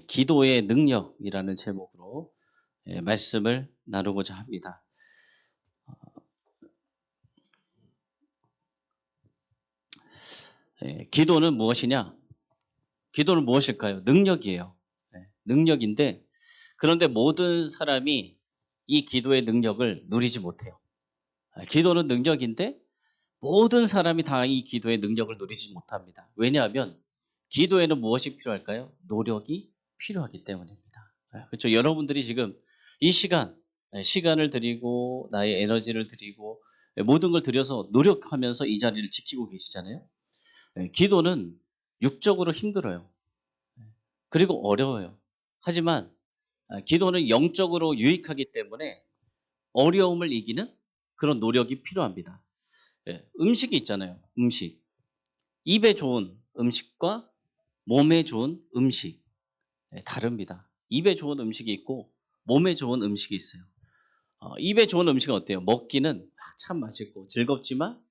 기도의 능력이라는 제목으로 말씀을 나누고자 합니다. 기도는 무엇이냐? 기도는 무엇일까요? 능력이에요. 능력인데, 그런데 모든 사람이 이 기도의 능력을 누리지 못해요. 기도는 능력인데 모든 사람이 다 이 기도의 능력을 누리지 못합니다. 왜냐하면 기도에는 무엇이 필요할까요? 노력이 필요하기 때문입니다. 그렇죠? 여러분들이 지금 이 시간을 드리고 나의 에너지를 드리고 모든 걸 들여서 노력하면서 이 자리를 지키고 계시잖아요. 기도는 육적으로 힘들어요. 그리고 어려워요. 하지만 기도는 영적으로 유익하기 때문에 어려움을 이기는 그런 노력이 필요합니다. 음식이 있잖아요. 음식. 입에 좋은 음식과 몸에 좋은 음식. 다릅니다. 입에 좋은 음식이 있고 몸에 좋은 음식이 있어요. 입에 좋은 음식은 어때요? 먹기는 참 맛있고 즐겁지만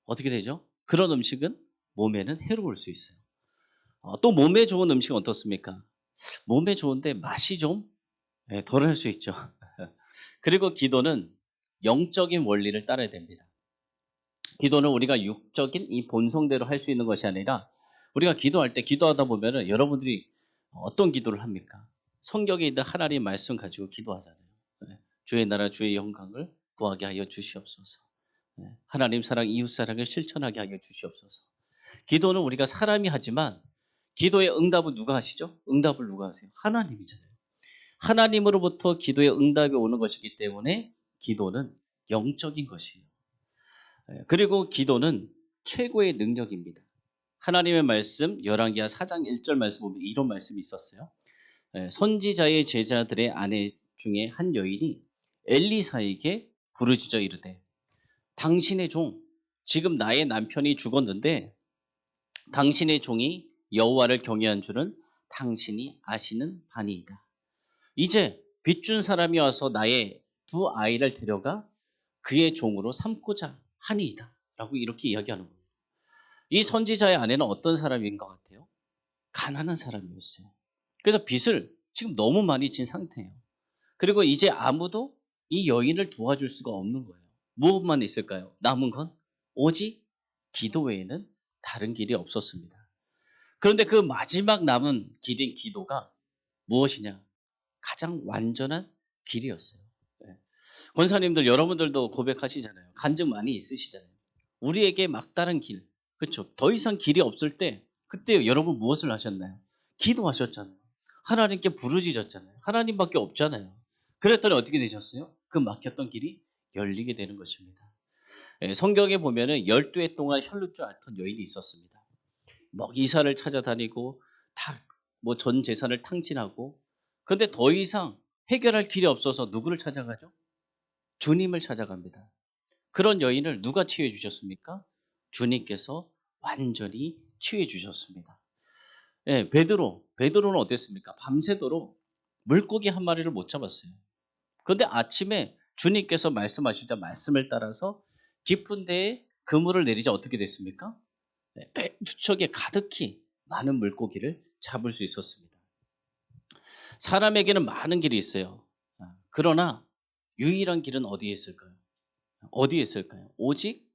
어떻게 되죠? 그런 음식은 몸에는 해로울 수 있어요. 또 몸에 좋은 음식은 어떻습니까? 몸에 좋은데 맛이 좀 덜할 수 있죠. 그리고 기도는 영적인 원리를 따라야 됩니다. 기도는 우리가 육적인 이 본성대로 할 수 있는 것이 아니라 우리가 기도할 때 기도하다 보면은 여러분들이 어떤 기도를 합니까? 성경에 있는 하나님 말씀 가지고 기도하잖아요. 주의 나라 주의 영광을 구하게 하여 주시옵소서. 하나님 사랑 이웃 사랑을 실천하게 하여 주시옵소서. 기도는 우리가 사람이 하지만 기도의 응답은 누가 하시죠? 응답을 누가 하세요? 하나님이잖아요. 하나님으로부터 기도의 응답이 오는 것이기 때문에 기도는 영적인 것이에요. 그리고 기도는 최고의 능력입니다. 하나님의 말씀 열왕기하 4장 1절 말씀 보면 이런 말씀이 있었어요. 선지자의 제자들의 아내 중에 한 여인이 엘리사에게 부르짖어 이르되 당신의 종 지금 나의 남편이 죽었는데 당신의 종이 여호와를 경외한 줄은 당신이 아시는 바니이다. 이제 빚준 사람이 와서 나의 두 아이를 데려가 그의 종으로 삼고자 하니이다. 라고 이렇게 이야기하는 거예요. 이 선지자의 아내는 어떤 사람인 것 같아요? 가난한 사람이었어요. 그래서 빚을 지금 너무 많이 진 상태예요. 그리고 이제 아무도 이 여인을 도와줄 수가 없는 거예요. 무엇만 있을까요? 남은 건 오직 기도 외에는 다른 길이 없었습니다. 그런데 그 마지막 남은 길인 기도가 무엇이냐? 가장 완전한 길이었어요. 권사님들 여러분들도 고백하시잖아요. 간증 많이 있으시잖아요. 우리에게 막다른 길, 그렇죠? 더 이상 길이 없을 때 그때 여러분 무엇을 하셨나요? 기도하셨잖아요. 하나님께 부르짖었잖아요. 하나님밖에 없잖아요. 그랬더니 어떻게 되셨어요? 그 막혔던 길이 열리게 되는 것입니다. 성경에 보면은 12해 동안 혈루증 앓던 여인이 있었습니다. 뭐 이사를 찾아다니고 다 뭐 전 재산을 탕진하고 그런데 더 이상 해결할 길이 없어서 누구를 찾아가죠? 주님을 찾아갑니다. 그런 여인을 누가 치유해 주셨습니까? 주님께서 완전히 치유해 주셨습니다. 베드로는 어땠습니까? 밤새도록 물고기 한 마리를 못 잡았어요. 그런데 아침에 주님께서 말씀하시자 말씀을 따라서 깊은 데에 그물을 내리자 어떻게 됐습니까? 배투척에 가득히 많은 물고기를 잡을 수 있었습니다. 사람에게는 많은 길이 있어요. 그러나 유일한 길은 어디에 있을까요? 어디에 있을까요? 오직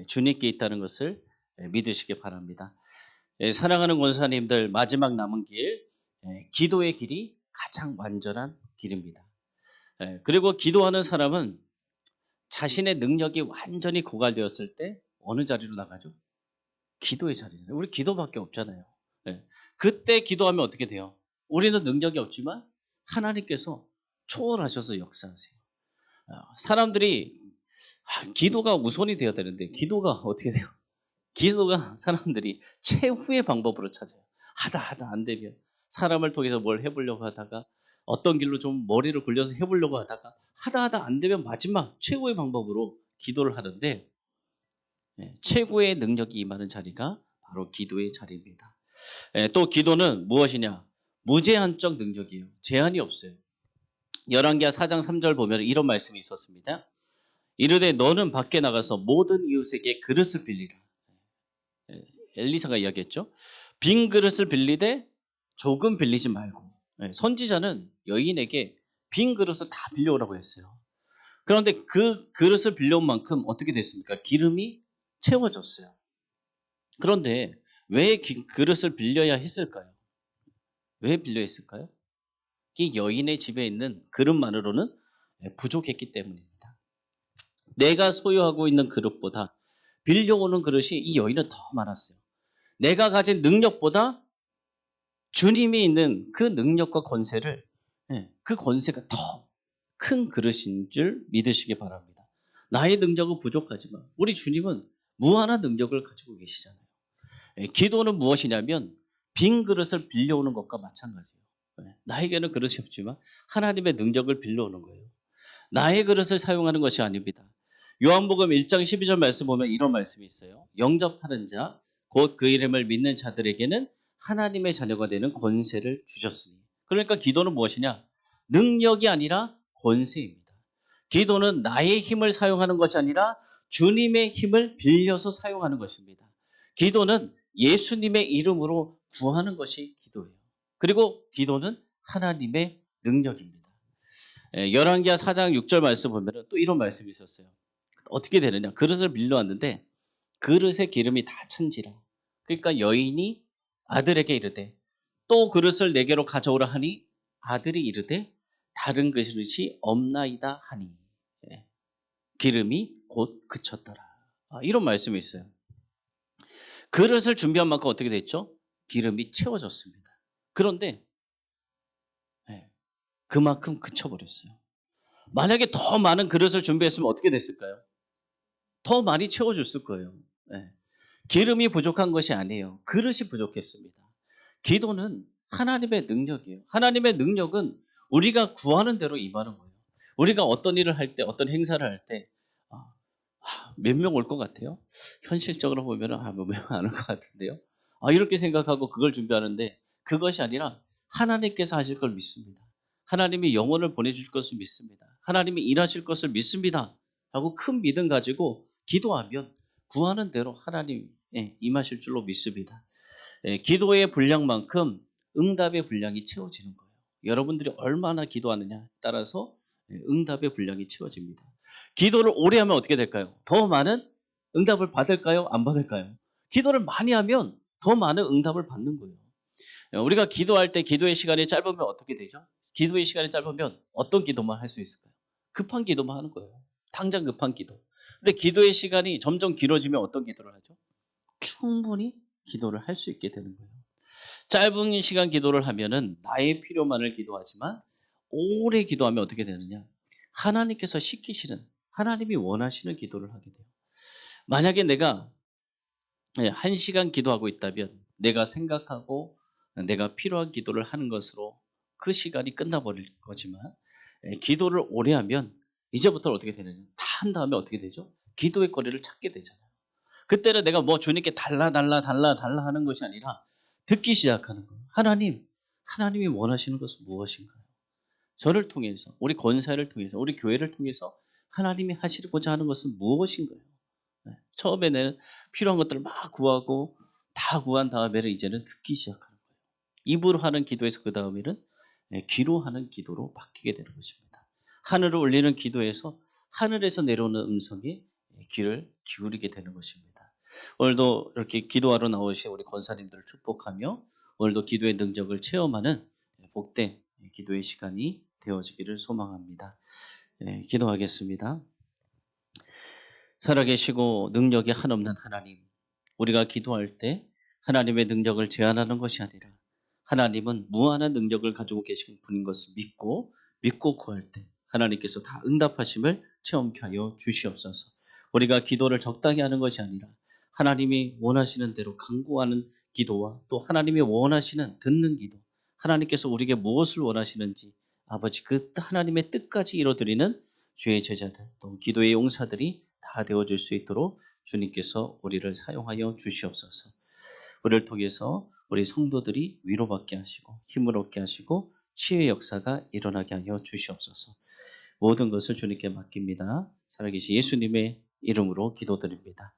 주님께 있다는 것을 믿으시기 바랍니다. 사랑하는 권사님들 마지막 남은 길, 기도의 길이 가장 완전한 길입니다. 그리고 기도하는 사람은 자신의 능력이 완전히 고갈되었을 때 어느 자리로 나가죠? 기도의 자리잖아요. 우리 기도밖에 없잖아요. 그때 기도하면 어떻게 돼요? 우리는 능력이 없지만 하나님께서 초월하셔서 역사하세요. 사람들이 기도가 우선이 되어야 되는데 기도가 어떻게 돼요? 기도가 사람들이 최후의 방법으로 찾아요. 하다 안 되면 사람을 통해서 뭘 해보려고 하다가 어떤 길로 좀 머리를 굴려서 해보려고 하다가 하다 안 되면 마지막 최고의 방법으로 기도를 하는데 최고의 능력이 임하는 자리가 바로 기도의 자리입니다. 또 기도는 무엇이냐? 무제한적 능력이에요. 제한이 없어요. 열왕기하 4장 3절 보면 이런 말씀이 있었습니다. 이르되 너는 밖에 나가서 모든 이웃에게 그릇을 빌리라. 엘리사가 이야기했죠. 빈 그릇을 빌리되 조금 빌리지 말고. 선지자는 여인에게 빈 그릇을 다 빌려오라고 했어요. 그런데 그 그릇을 빌려온 만큼 어떻게 됐습니까? 기름이 채워졌어요. 그런데 왜 그릇을 빌려야 했을까요? 왜 빌려 했을까요? 이 여인의 집에 있는 그릇만으로는 부족했기 때문입니다. 내가 소유하고 있는 그릇보다 빌려오는 그릇이 이 여인은 더 많았어요. 내가 가진 능력보다 주님이 있는 그 능력과 권세를, 그 권세가 더 큰 그릇인 줄 믿으시기 바랍니다. 나의 능력은 부족하지만 우리 주님은 무한한 능력을 가지고 계시잖아요. 기도는 무엇이냐면 빈 그릇을 빌려오는 것과 마찬가지예요. 나에게는 그릇이 없지만 하나님의 능력을 빌려오는 거예요. 나의 그릇을 사용하는 것이 아닙니다. 요한복음 1장 12절 말씀 보면 이런 말씀이 있어요. 영접하는 자, 곧 그 이름을 믿는 자들에게는 하나님의 자녀가 되는 권세를 주셨으니. 그러니까 기도는 무엇이냐? 능력이 아니라 권세입니다. 기도는 나의 힘을 사용하는 것이 아니라 주님의 힘을 빌려서 사용하는 것입니다. 기도는 예수님의 이름으로 구하는 것이 기도예요. 그리고 기도는 하나님의 능력입니다. 열왕기하 4장 6절 말씀 보면 또 이런 말씀이 있었어요. 어떻게 되느냐? 그릇을 빌려왔는데 그릇에 기름이 다 찬지라. 그러니까 여인이 아들에게 이르되 또 그릇을 내게로 가져오라 하니 아들이 이르되 다른 그릇이 없나이다 하니 기름이 곧 그쳤더라. 이런 말씀이 있어요. 그릇을 준비한 만큼 어떻게 됐죠? 기름이 채워졌습니다. 그런데 그만큼 그쳐버렸어요. 만약에 더 많은 그릇을 준비했으면 어떻게 됐을까요? 더 많이 채워줬을 거예요. 기름이 부족한 것이 아니에요. 그릇이 부족했습니다. 기도는 하나님의 능력이에요. 하나님의 능력은 우리가 구하는 대로 임하는 거예요. 우리가 어떤 일을 할 때, 어떤 행사를 할 때, 몇 명 올 것 같아요? 현실적으로 보면 몇 명 안 올 것 같은데요. 이렇게 생각하고 그걸 준비하는데 그것이 아니라 하나님께서 하실 걸 믿습니다. 하나님이 영혼을 보내주실 것을 믿습니다. 하나님이 일하실 것을 믿습니다. 라고 큰 믿음 가지고 기도하면 구하는 대로 하나님 임하실 줄로 믿습니다. 기도의 분량만큼 응답의 분량이 채워지는 거예요. 여러분들이 얼마나 기도하느냐에 따라서 응답의 분량이 채워집니다. 기도를 오래 하면 어떻게 될까요? 더 많은 응답을 받을까요? 안 받을까요? 기도를 많이 하면 더 많은 응답을 받는 거예요. 우리가 기도할 때 기도의 시간이 짧으면 어떻게 되죠? 기도의 시간이 짧으면 어떤 기도만 할 수 있을까요? 급한 기도만 하는 거예요. 당장 급한 기도. 근데 기도의 시간이 점점 길어지면 어떤 기도를 하죠? 충분히 기도를 할 수 있게 되는 거예요. 짧은 시간 기도를 하면은 나의 필요만을 기도하지만 오래 기도하면 어떻게 되느냐? 하나님께서 시키시는, 하나님이 원하시는 기도를 하게 돼요. 만약에 내가 1시간 기도하고 있다면 내가 생각하고 내가 필요한 기도를 하는 것으로 그 시간이 끝나버릴 거지만 기도를 오래 하면 이제부터 어떻게 되느냐? 다 한 다음에 어떻게 되죠? 기도의 거리를 찾게 되잖아요. 그때는 내가 뭐 주님께 달라 하는 것이 아니라 듣기 시작하는 거예요. 하나님이 원하시는 것은 무엇인가요? 저를 통해서, 우리 권사를 통해서, 우리 교회를 통해서 하나님이 하시고자 하는 것은 무엇인가요? 처음에는 필요한 것들을 막 구하고 다 구한 다음에는 이제는 듣기 시작하는 거예요. 입으로 하는 기도에서 그 다음에는 귀로 하는 기도로 바뀌게 되는 것입니다. 하늘을 올리는 기도에서 하늘에서 내려오는 음성에 귀를 기울이게 되는 것입니다. 오늘도 이렇게 기도하러 나오신 우리 권사님들을 축복하며 오늘도 기도의 능력을 체험하는 복된 기도의 시간이 되어지기를 소망합니다. 기도하겠습니다. 살아계시고 능력이 한없는 하나님, 우리가 기도할 때 하나님의 능력을 제한하는 것이 아니라 하나님은 무한한 능력을 가지고 계신 분인 것을 믿고 구할 때 하나님께서 다 응답하심을 체험케 하여 주시옵소서. 우리가 기도를 적당히 하는 것이 아니라 하나님이 원하시는 대로 간구하는 기도와 또 하나님이 원하시는 듣는 기도, 하나님께서 우리에게 무엇을 원하시는지 아버지 그 하나님의 뜻까지 이뤄드리는 주의 제자들 또 기도의 용사들이 다 되어줄 수 있도록 주님께서 우리를 사용하여 주시옵소서. 우리를 통해서 우리 성도들이 위로받게 하시고 힘을 얻게 하시고 치유의 역사가 일어나게 하여 주시옵소서. 모든 것을 주님께 맡깁니다. 살아계신 예수님의 이름으로 기도드립니다.